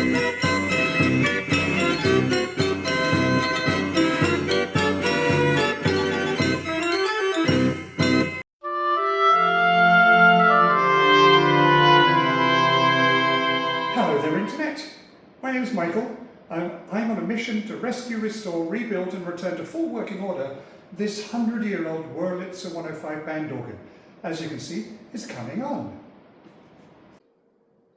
Hello there, Internet. My name is Michael. I'm on a mission to rescue, restore, rebuild and return to full working order this 100-year-old Wurlitzer 105 band organ. As you can see, it's coming on.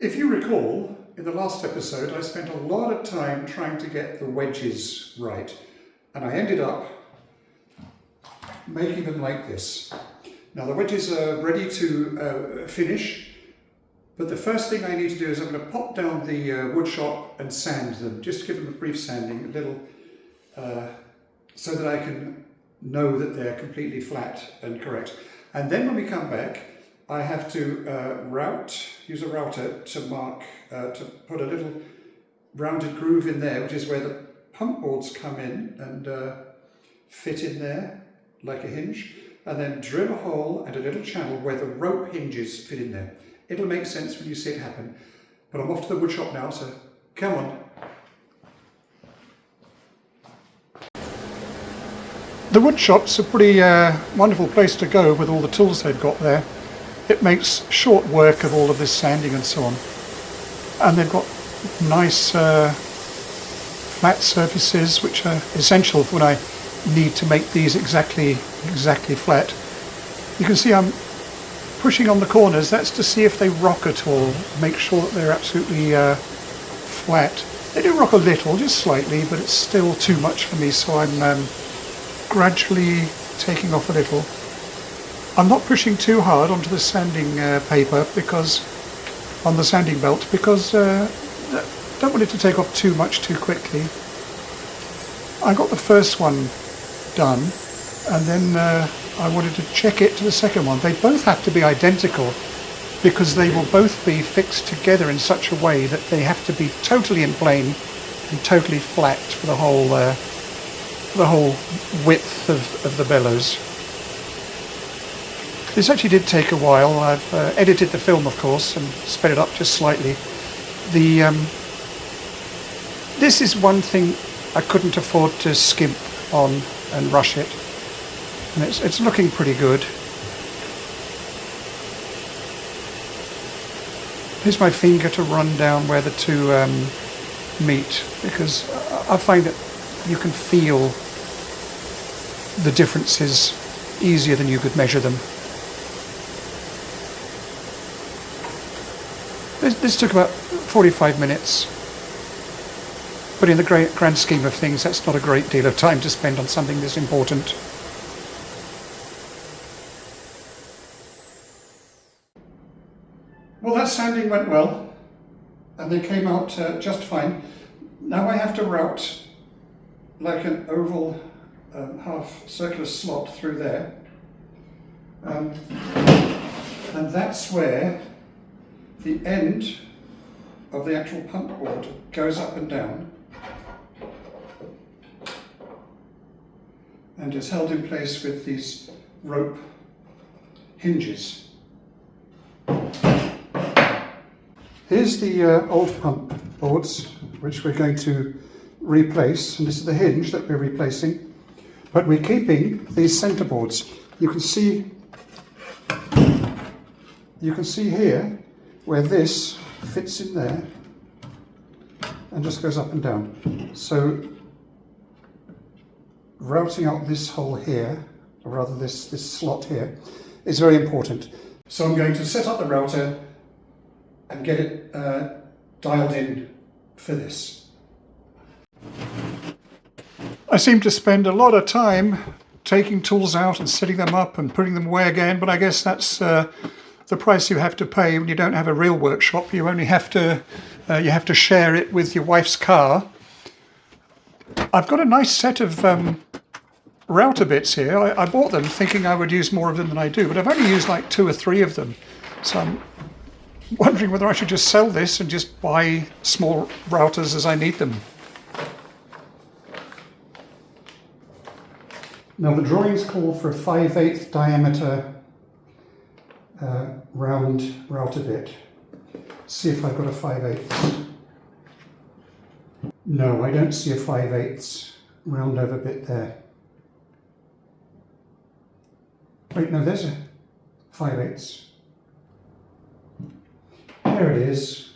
If you recall, in the last episode I spent a lot of time trying to get the wedges right, and I ended up making them like this. Now the wedges are ready to finish. But the first thing I need to do is I'm going to pop down the wood shop and sand them, just give them a brief sanding, a little, so that I can know that they're completely flat and correct. And then when we come back, I have to use a router to mark, to put a little rounded groove in there, which is where the pump boards come in and fit in there like a hinge, and then drill a hole and a little channel where the rope hinges fit in there. It'll make sense when you see it happen. But I'm off to the wood shop now, so come on. The wood shop's a pretty wonderful place to go with all the tools they've got there. It makes short work of all of this sanding and so on. And they've got nice flat surfaces, which are essential when I need to make these exactly flat. You can see I'm pushing on the corners. That's to see if they rock at all, make sure that they're absolutely flat. They do rock a little, just slightly, but it's still too much for me, so I'm gradually taking off a little. I'm not pushing too hard onto the sanding paper, because on the sanding belt, because I don't want it to take off too much too quickly. I got the first one done, and then I wanted to check it to the second one. They both have to be identical, because they will both be fixed together in such a way that they have to be totally in plane and totally flat for the whole width of the bellows. This actually did take a while. I've edited the film, of course, and sped it up just slightly. This is one thing I couldn't afford to skimp on and rush it. And it's looking pretty good. Here's my finger to run down where the two meet, because I find that you can feel the differences easier than you could measure them. This took about 45 minutes, but in the grand scheme of things, that's not a great deal of time to spend on something this important. Well, that sanding went well, and they came out just fine. Now I have to route like an oval half circular slot through there, and that's where the end of the actual pump board goes up and down and is held in place with these rope hinges. Here's the old pump boards, which we're going to replace, and this is the hinge that we're replacing, but we're keeping these centre boards. You can see here where this fits in there and just goes up and down. So routing out this hole here, or rather this slot here, is very important. So I'm going to set up the router and get it dialed in for this. I seem to spend a lot of time taking tools out and setting them up and putting them away again, but I guess that's the price you have to pay when you don't have a real workshop. You only have to share it with your wife's car. I've got a nice set of router bits here. I bought them thinking I would use more of them than I do, but I've only used like 2 or 3 of them. So I'm wondering whether I should just sell this and just buy small routers as I need them. Now the drawings call for a 5/8 diameter round router bit. See if I've got a 5/8. No, I don't see a 5/8 round over bit there. Wait, no, there's a 5/8. There it is.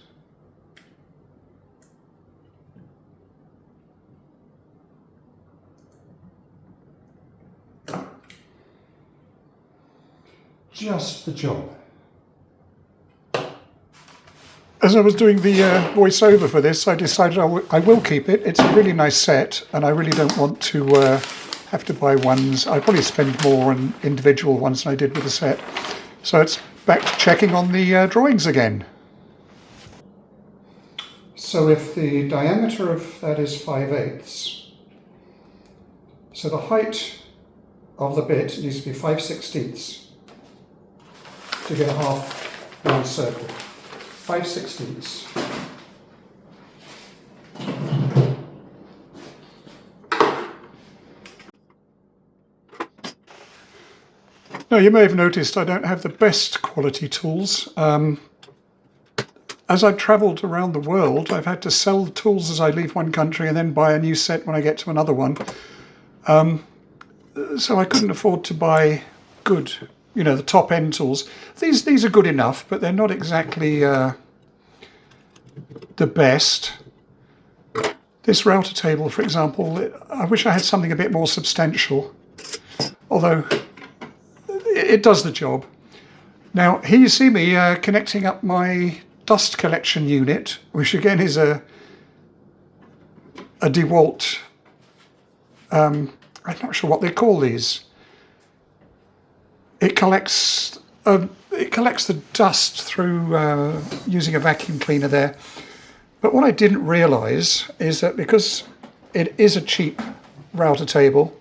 Just the job. As I was doing the voiceover for this, I decided I will keep it. It's a really nice set, and I really don't want to have to buy ones. I probably spend more on individual ones than I did with the set. So it's back to checking on the drawings again. So if the diameter of that is 5/8, so the height of the bit needs to be 5/16 to get a half round circle. 5/16. Now you may have noticed I don't have the best quality tools. As I've travelled around the world, I've had to sell the tools as I leave one country and then buy a new set when I get to another one. So I couldn't afford to buy good, the top end tools. These are good enough, but they're not exactly the best. This router table, for example, I wish I had something a bit more substantial, although it does the job. Now here you see me connecting up my dust collection unit, which again is a DeWalt, I'm not sure what they call these. It collects the dust through using a vacuum cleaner there. But what I didn't realise is that because it is a cheap router table,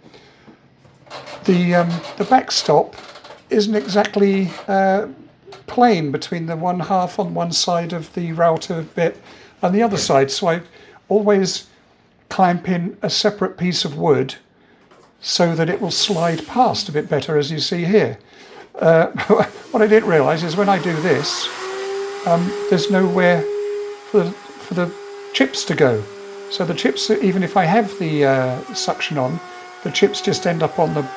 the backstop isn't exactly plain between the one half on one side of the router bit and the other side. So I always clamp in a separate piece of wood so that it will slide past a bit better, as you see here. What I didn't realise is when I do this, there's nowhere for the chips to go. So the chips, even if I have the suction on, the chips just end up on the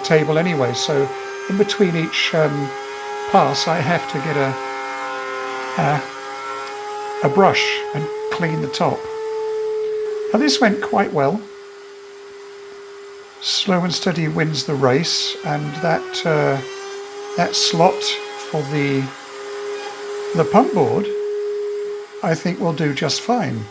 table anyway. So in between each pass, I have to get a brush and clean the top. Now this went quite well. Slow and steady wins the race, and that slot for the pump board I think will do just fine.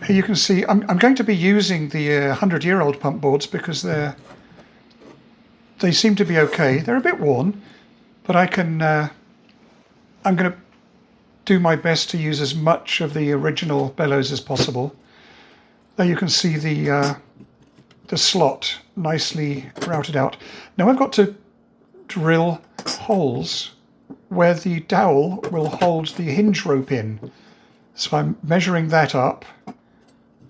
Here you can see I'm going to be using the 100-year-old pump boards because they seem to be okay. They're a bit worn, but I'm going to do my best to use as much of the original bellows as possible. There you can see the slot nicely routed out. Now I've got to drill holes where the dowel will hold the hinge rope in. So I'm measuring that up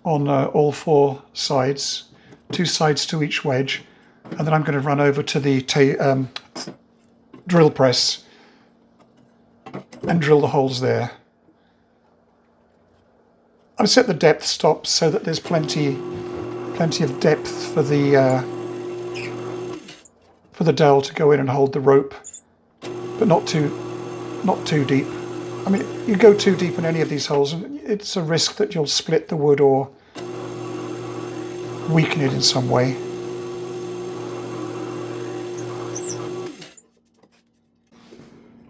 on all four sides, 2 sides to each wedge, and then I'm going to run over to the drill press and drill the holes there. I've set the depth stops so that there's plenty of depth for the dowel to go in and hold the rope, but not too deep. I mean, you go too deep in any of these holes and it's a risk that you'll split the wood or weaken it in some way.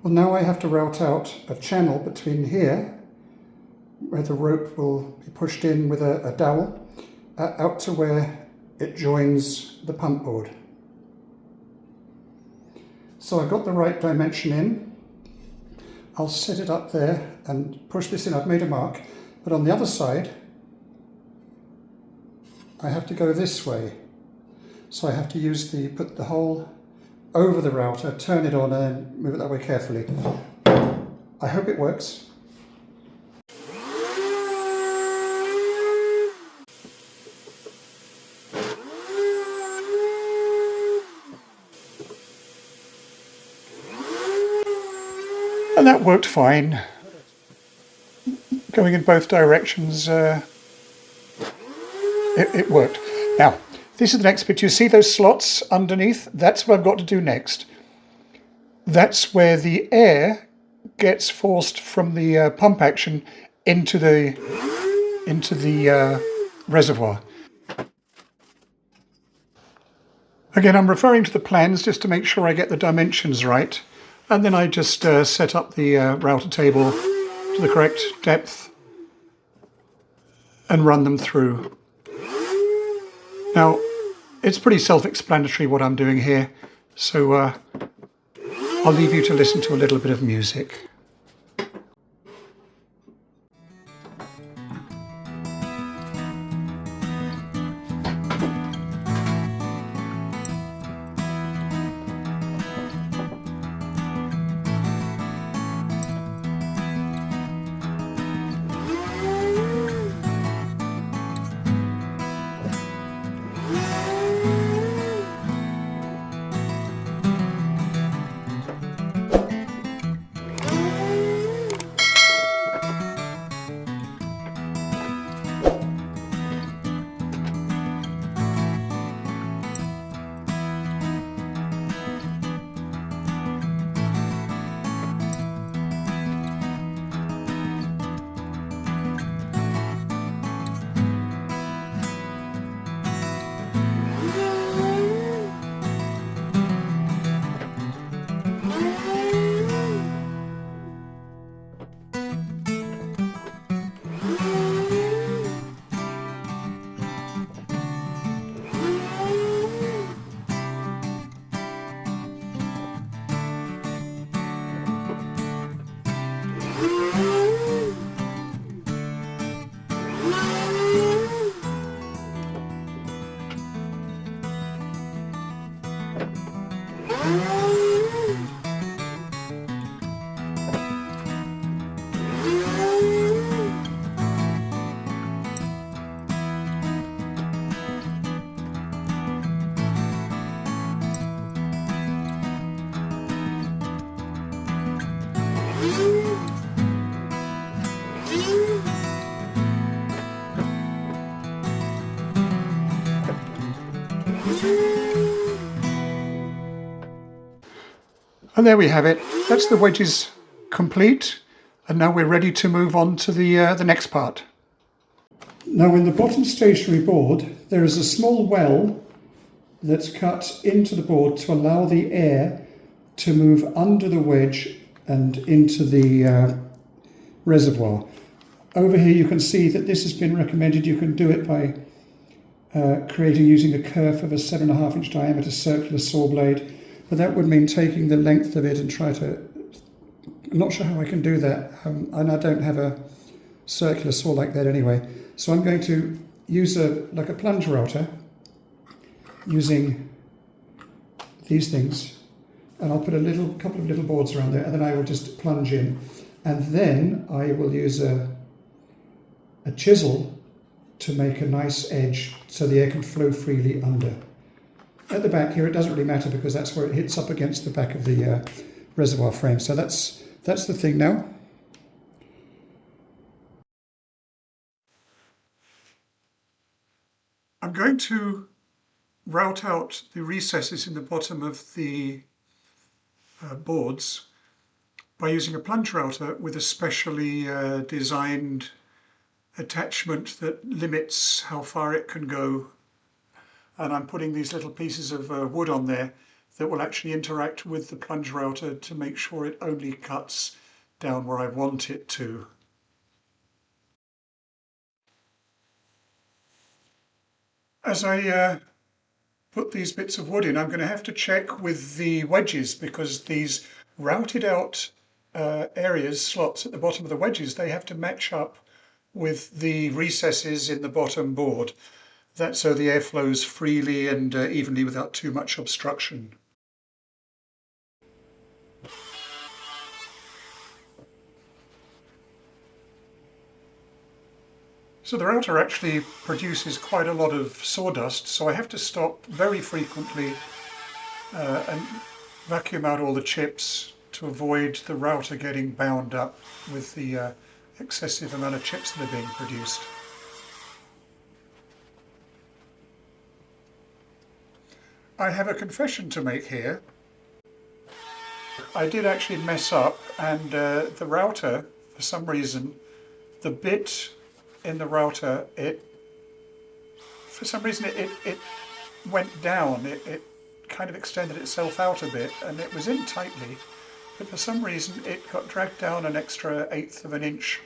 Well, now I have to route out a channel between here, where the rope will be pushed in with a dowel, out to where it joins the pump board. So I've got the right dimension in. I'll set it up there and push this in. I've made a mark, but on the other side I have to go this way. So I have to put the hole over the router, turn it on and move it that way carefully. I hope it works. And that worked fine. Going in both directions, it worked. Now, this is the next bit. You see those slots underneath? That's what I've got to do next. That's where the air gets forced from the pump action into the reservoir. Again, I'm referring to the plans just to make sure I get the dimensions right, and then I just set up the router table to the correct depth and run them through. Now, it's pretty self-explanatory what I'm doing here, so I'll leave you to listen to a little bit of music. And there we have it. That's the wedges complete. And now we're ready to move on to the next part. Now in the bottom stationary board, there is a small well that's cut into the board to allow the air to move under the wedge and into the reservoir. Over here you can see that this has been recommended. You can do it by using a kerf of a 7.5 inch diameter circular saw blade. But that would mean taking the length of it and I'm not sure how I can do that, and I don't have a circular saw like that anyway. So I'm going to use like a plunge router using these things, and I'll put a couple of little boards around there, and then I will just plunge in. And then I will use a chisel to make a nice edge so the air can flow freely under. At the back here, it doesn't really matter because that's where it hits up against the back of the reservoir frame. So that's the thing now. I'm going to route out the recesses in the bottom of the boards by using a plunge router with a specially designed attachment that limits how far it can go. And I'm putting these little pieces of wood on there that will actually interact with the plunge router to make sure it only cuts down where I want it to. As I put these bits of wood in, I'm going to have to check with the wedges, because these routed out slots at the bottom of the wedges, they have to match up with the recesses in the bottom board. That's so the air flows freely and evenly without too much obstruction. So the router actually produces quite a lot of sawdust, so I have to stop very frequently and vacuum out all the chips to avoid the router getting bound up with the excessive amount of chips that are being produced. I have a confession to make here. I did actually mess up, and the router, for some reason, the bit in the router, for some reason it went down. It kind of extended itself out a bit, and it was in tightly, but for some reason it got dragged down an extra 1/8 of an inch.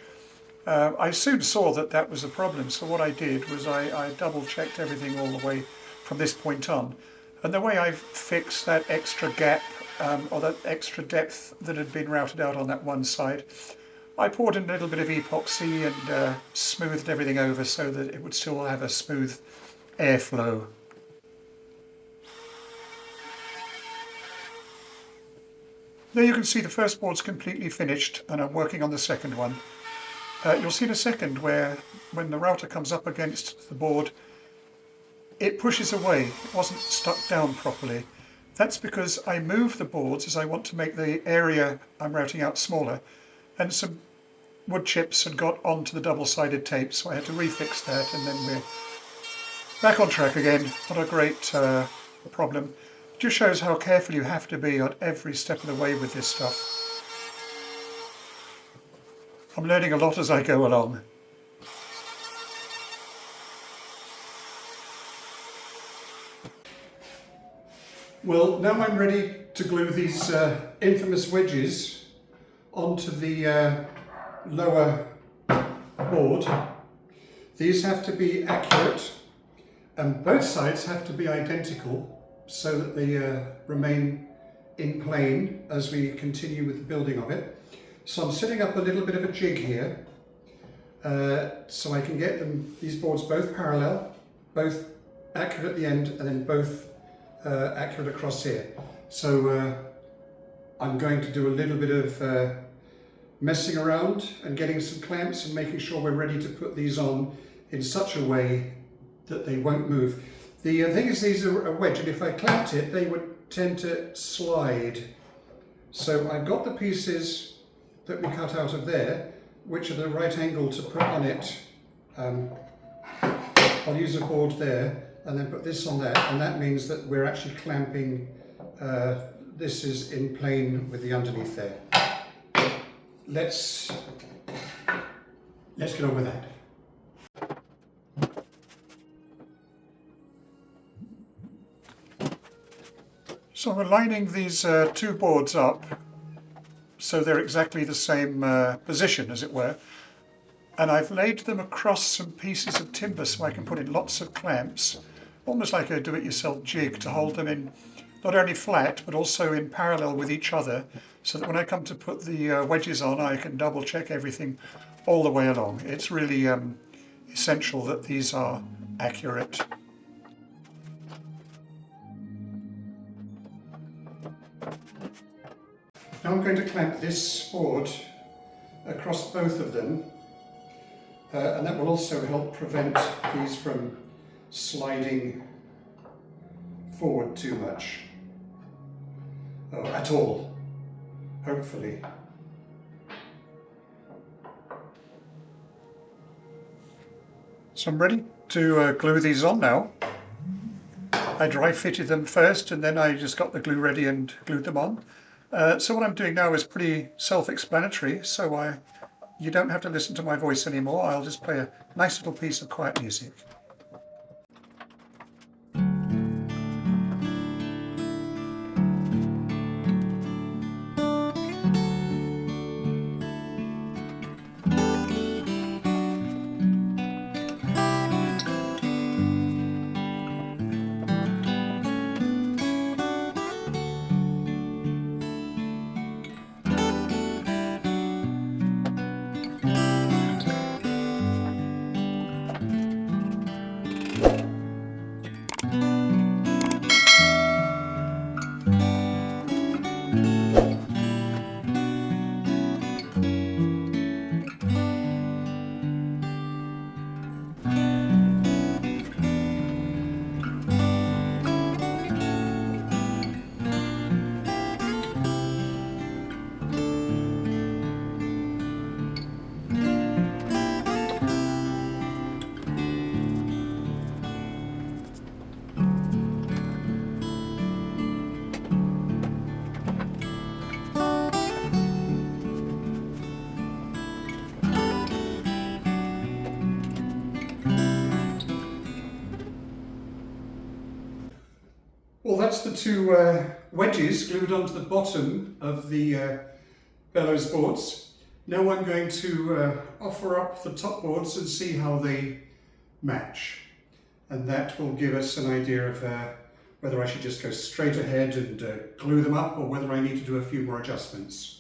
I soon saw that that was a problem, so what I did was I double checked everything all the way from this point on, and the way I've fixed that extra gap or that extra depth that had been routed out on that one side, I poured in a little bit of epoxy and smoothed everything over so that it would still have a smooth airflow. There you can see the first board's completely finished, and I'm working on the second one. You'll see in a second where when the router comes up against the board, it pushes away. It wasn't stuck down properly. That's because I move the boards as I want to make the area I'm routing out smaller, and some wood chips had got onto the double-sided tape, so I had to refix that, and then we're back on track again. Not a great problem. It just shows how careful you have to be at every step of the way with this stuff. I'm learning a lot as I go along. Well, now I'm ready to glue these infamous wedges onto the lower board. These have to be accurate, and both sides have to be identical so that they remain in plane as we continue with the building of it. So I'm setting up a little bit of a jig here so I can get these boards both parallel, both accurate at the end, and then both accurate across here. So I'm going to do a little bit of messing around and getting some clamps and making sure we're ready to put these on in such a way that they won't move. The thing is, these are a wedge, and if I clamped it, they would tend to slide. So I've got the pieces that we cut out of there, which are the right angle to put on it. I'll use a board there and then put this on there, and that means that we're actually clamping, this is in plane with the underneath there. Let's get on with that. So I'm lining these two boards up so they're exactly the same position, as it were, and I've laid them across some pieces of timber so I can put in lots of clamps, almost like a do-it-yourself jig, to hold them in not only flat but also in parallel with each other, so that when I come to put the wedges on, I can double check everything all the way along. It's really essential that these are accurate. Now I'm going to clamp this board across both of them, and that will also help prevent these from sliding forward too much, at all, hopefully. So I'm ready to glue these on now. I dry fitted them first, and then I just got the glue ready and glued them on. So what I'm doing now is pretty self-explanatory, so you don't have to listen to my voice anymore. I'll just play a nice little piece of quiet music. that's the two wedges glued onto the bottom of the bellows boards. Now I'm going to offer up the top boards and see how they match. And that will give us an idea of whether I should just go straight ahead and glue them up, or whether I need to do a few more adjustments.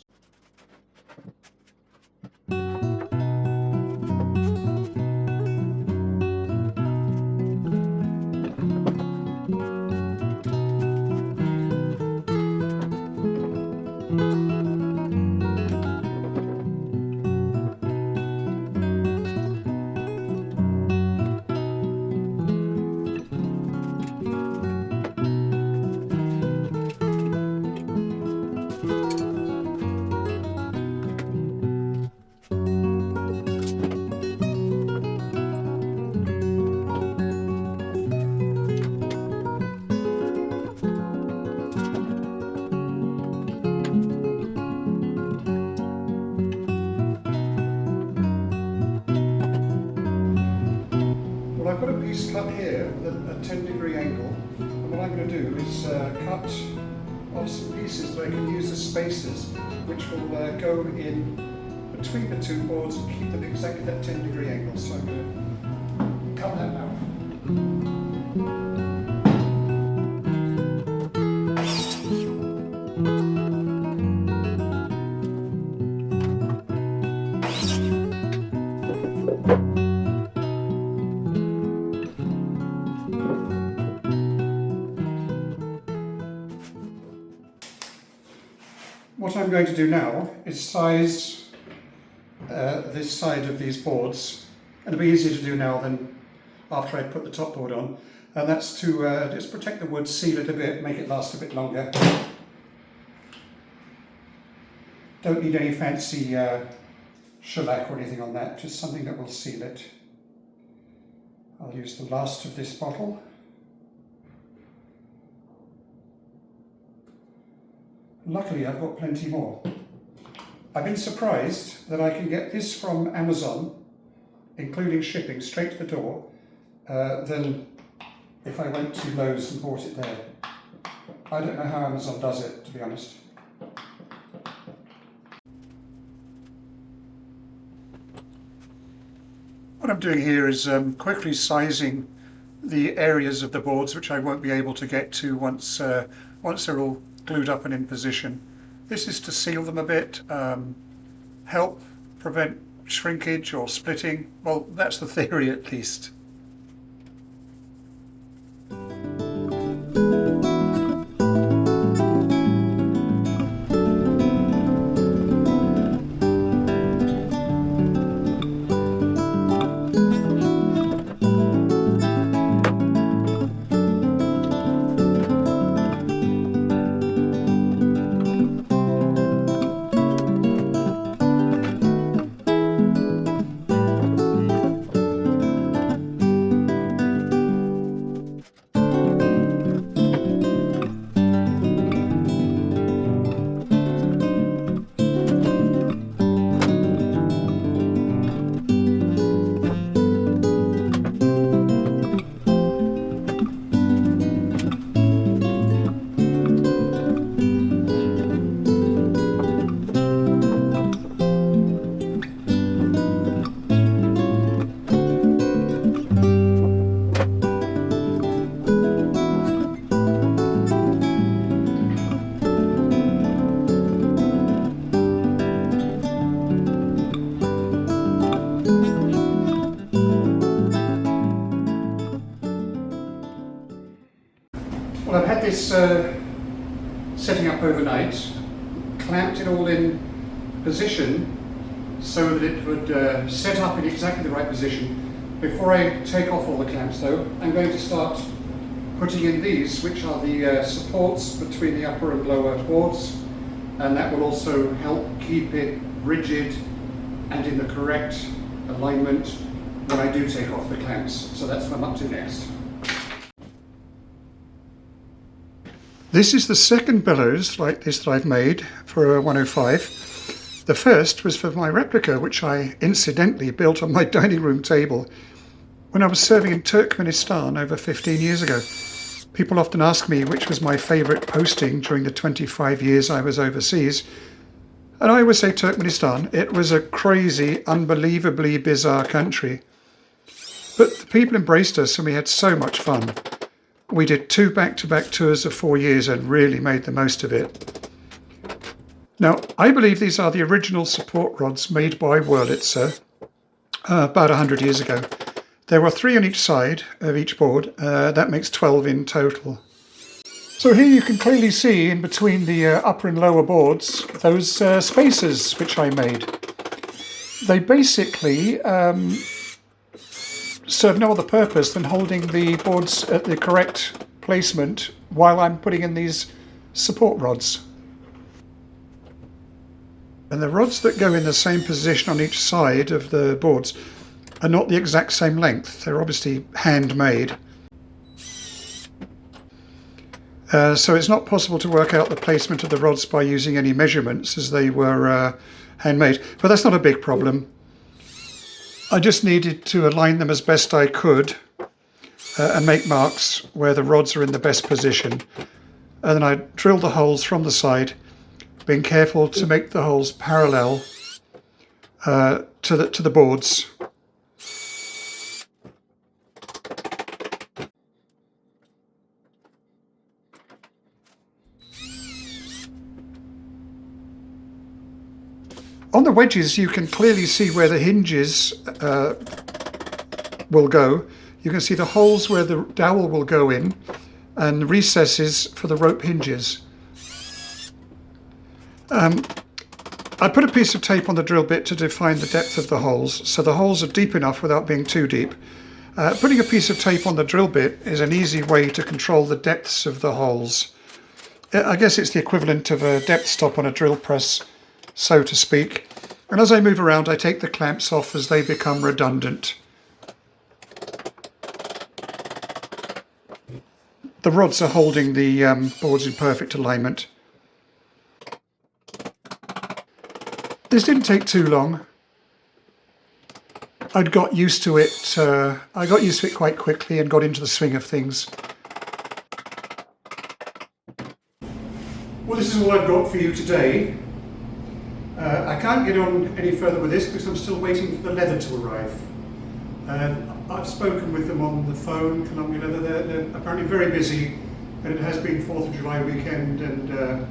I've got a piece cut here at a 10-degree angle, and what I'm going to do is cut off some pieces that I can use as spacers, which will go in between the two boards and keep them exactly that 10-degree angle. So I'm going to cut that now. What I'm going to do now is size this side of these boards, and it'll be easier to do now than after I put the top board on, and that's to just protect the wood, seal it a bit, make it last a bit longer. Don't need any fancy shellac or anything on that, just something that will seal it. I'll use the last of this bottle. Luckily, I've got plenty more. I've been surprised that I can get this from Amazon, including shipping, straight to the door, than if I went to Lowe's and bought it there. I don't know how Amazon does it, to be honest. What I'm doing here is quickly sizing the areas of the boards which I won't be able to get to once they're all glued up and in position. This is to seal them a bit, help prevent shrinkage or splitting. Well, that's the theory at least. Well, I've had this setting up overnight, clamped it all in position so that it would set up in exactly the right position. Before I take off all the clamps though, I'm going to start putting in these, which are the supports between the upper and lower boards, and that will also help keep it rigid and in the correct alignment when I do take off the clamps. So that's what I'm up to next. This is the second bellows like this that I've made for a 105. The first was for my replica, which I incidentally built on my dining room table when I was serving in Turkmenistan over 15 years ago. People often ask me which was my favourite posting during the 25 years I was overseas. And I always say Turkmenistan. It was a crazy, unbelievably bizarre country. But the people embraced us and we had so much fun. We did 2 back-to-back tours of 4 years and really made the most of it. Now, I believe these are the original support rods made by Wurlitzer about 100 years ago. There were 3 on each side of each board. That makes 12 in total. So here you can clearly see in between the upper and lower boards those spaces which I made. They basically serve no other purpose than holding the boards at the correct placement while I'm putting in these support rods. And the rods that go in the same position on each side of the boards are not the exact same length. They're obviously handmade. So it's not possible to work out the placement of the rods by using any measurements, as they were handmade. But that's not a big problem. I just needed to align them as best I could and make marks where the rods are in the best position. And then I drilled the holes from the side, being careful to make the holes parallel to the boards. On the wedges, you can clearly see where the hinges will go. You can see the holes where the dowel will go in and recesses for the rope hinges. I put a piece of tape on the drill bit to define the depth of the holes, so the holes are deep enough without being too deep. Putting a piece of tape on the drill bit is an easy way to control the depths of the holes. I guess it's the equivalent of a depth stop on a drill press, so to speak. And as I move around, I take the clamps off as they become redundant. The rods are holding the boards in perfect alignment. This didn't take too long. I got used to it quite quickly and got into the swing of things. Well, this is all I've got for you today. I can't get on any further with this because I'm still waiting for the leather to arrive. I've spoken with them on the phone, Columbia Leather. They're apparently very busy, and it has been 4th of July weekend, and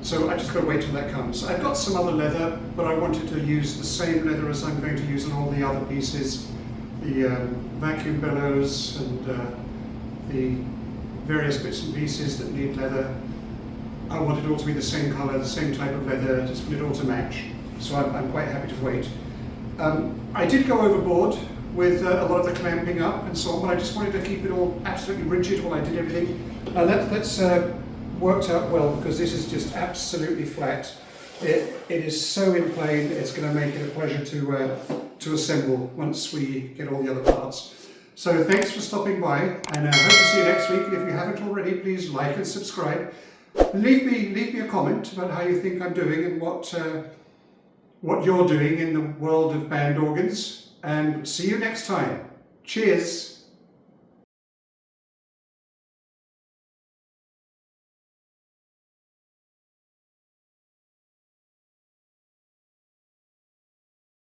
so I just got to wait till that comes. I've got some other leather, but I wanted to use the same leather as I'm going to use on all the other pieces. The vacuum bellows and the various bits and pieces that need leather. I want it all to be the same colour, the same type of leather, just want it all to match. So I'm quite happy to wait. I did go overboard with a lot of the clamping up and so on, but I just wanted to keep it all absolutely rigid while I did everything. That's worked out well because this is just absolutely flat. It is so in plane, it's going to make it a pleasure to assemble once we get all the other parts. So thanks for stopping by, and I hope to see you next week. And if you haven't already, please like and subscribe. Leave me a comment about how you think I'm doing and what you're doing in the world of band organs. And see you next time. Cheers.